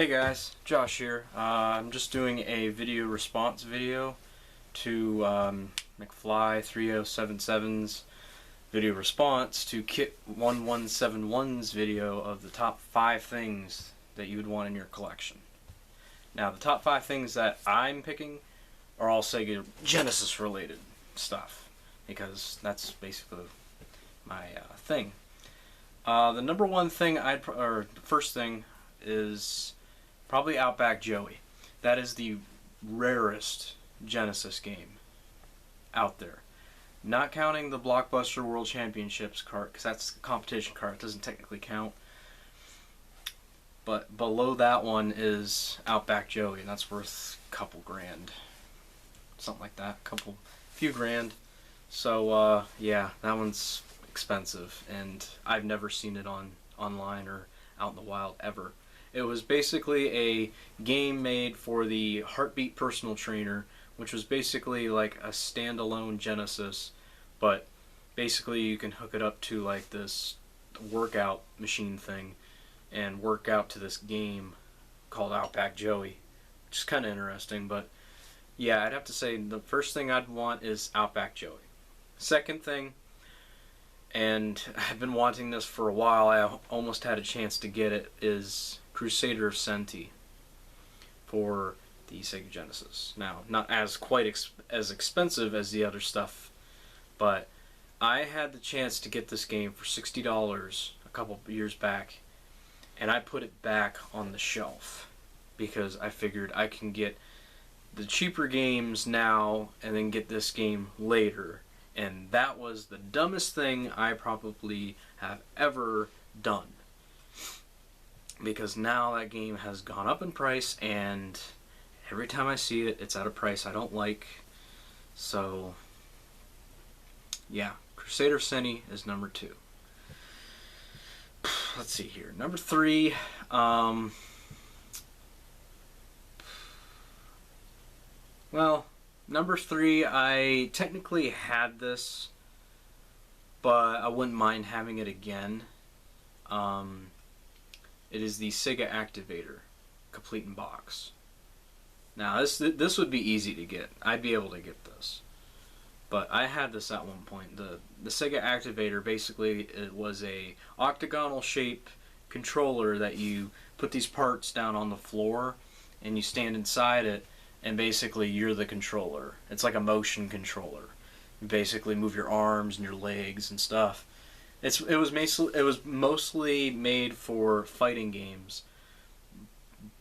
Hey guys, Josh here. I'm just doing a video response video to McFly3077's video response to Kitt171's video of the top 5 things that you would want in your collection. Now, the top 5 things that I'm picking are all Sega Genesis related stuff, because that's basically my thing. The number one thing the first thing is probably Outback Joey. That is the rarest Genesis game out there. Not counting the Blockbuster World Championships cart, because that's a competition cart. It doesn't technically count. But below that one is Outback Joey, and that's worth a couple grand. Something like that. Few grand. So, yeah, that one's expensive, and I've never seen it online or out in the wild ever. It was basically a game made for the Heartbeat personal trainer, which was basically like a standalone Genesis, but basically you can hook it up to like this workout machine thing and work out to this game called Outback Joey, which is kind of interesting. But yeah, I'd have to say the first thing I'd want is Outback Joey. Second thing, and I've been wanting this for a while, I almost had a chance to get it, is Crusader of Senti for the Sega Genesis. Now, not as as expensive as the other stuff, but I had the chance to get this game for $60 a couple years back, and I put it back on the shelf because I figured I can get the cheaper games now and then get this game later. And that was the dumbest thing I probably have ever done, because now that game has gone up in price, and every time I see it, it's at a price I don't like. So yeah, Crusader of Senti is number 2. Let's see here. Number 3, well, number 3, I technically had this, but I wouldn't mind having it again. It is the Sega Activator, complete in box. Now, this would be easy to get. I'd be able to get this. But I had this at one point. The Sega Activator, basically, it was a octagonal shape controller that you put these parts down on the floor, and you stand inside it, and basically you're the controller. It's like a motion controller. You basically move your arms and your legs and stuff. It was mostly made for fighting games,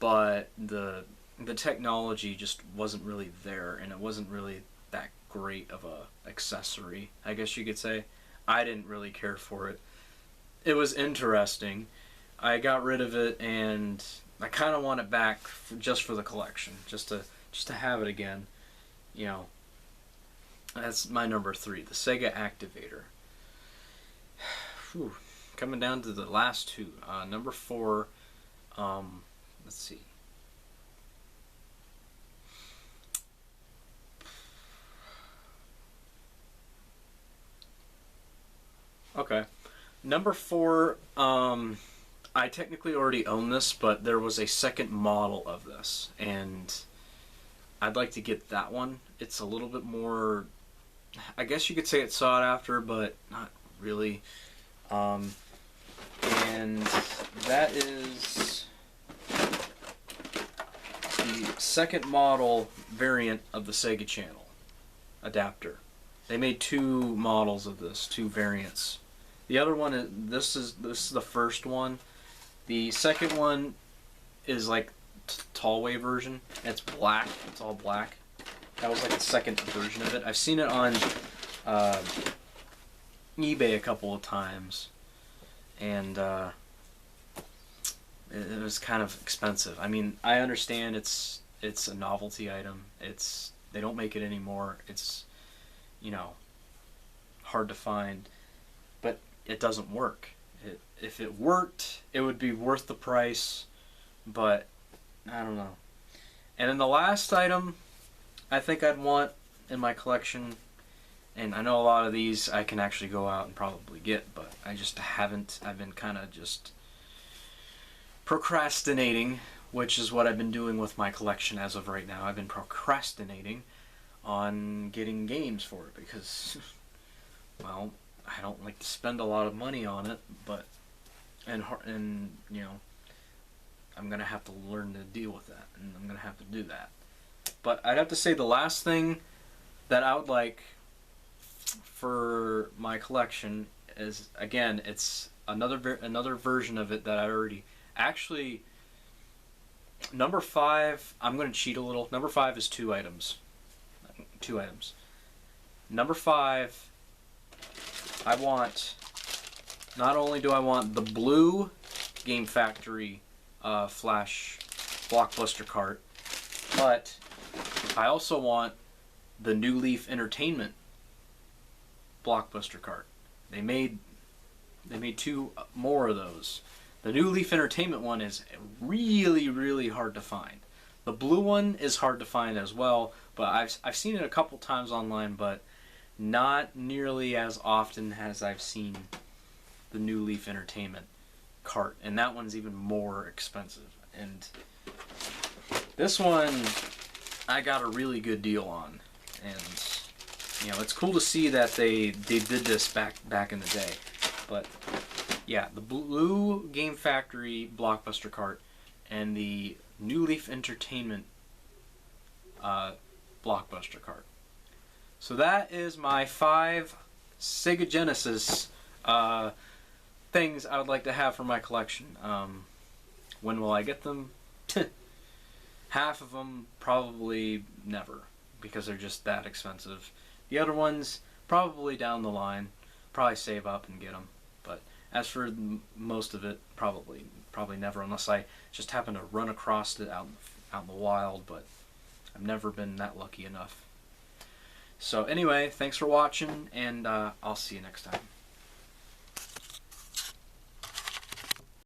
but the technology just wasn't really there, and it wasn't really that great of a accessory, I guess you could say. I didn't really care for it. It was interesting. I got rid of it, and I kind of want it back just for the collection, just to have it again. You know, that's my number 3, the Sega Activator. Whew. Coming down to the last 2. Number 4, let's see. Okay. Number 4, I technically already own this, but there was a second model of this, and I'd like to get that one. It's a little bit more, I guess you could say it's sought after, but not really. And that is the second model variant of the Sega Channel adapter. They made 2 models of this, 2 variants. The other one this is the first one. The second one is like Tallway version. It's black. It's all black. That was like the second version of it. I've seen it on eBay a couple of times, and it was kind of expensive. I mean, I understand it's a novelty item. They don't make it anymore. It's, you know, hard to find, but it doesn't work. If it worked, it would be worth the price, but I don't know. And then the last item I think I'd want in my collection, and I know a lot of these I can actually go out and probably get, but I just haven't. I've been kind of just procrastinating which is what I've been doing with my collection as of right now. I've been procrastinating on getting games for it because, well, I don't like to spend a lot of money on it, but and you know, I'm gonna have to learn to deal with that, and I'm gonna have to do that. But I'd have to say the last thing that I would like for my collection is, again, it's another version of it that I already actually. Number 5, I'm going to cheat a little. Number 5 is 2 items. 2 items. Number 5, I want, not only do I want the blue Game Factory Flash Blockbuster cart, but I also want the New Leaf Entertainment Blockbuster cart. They made 2 more of those. The New Leaf Entertainment one is really, really hard to find. The blue one is hard to find as well, but I've seen it a couple times online, but not nearly as often as I've seen the New Leaf Entertainment cart, and that one's even more expensive. And this one I got a really good deal on, and you know, it's cool to see that they did this back in the day. But yeah, the blue Game Factory Blockbuster cart and the New Leaf Entertainment Blockbuster cart. So that is my 5 Sega Genesis things I would like to have for my collection. When will I get them? Half of them probably never, because they're just that expensive. The other ones probably down the line, probably save up and get them. But as for most of it, probably never, unless I just happen to run across it out in the wild. But I've never been that lucky enough. So anyway, thanks for watching, and I'll see you next time.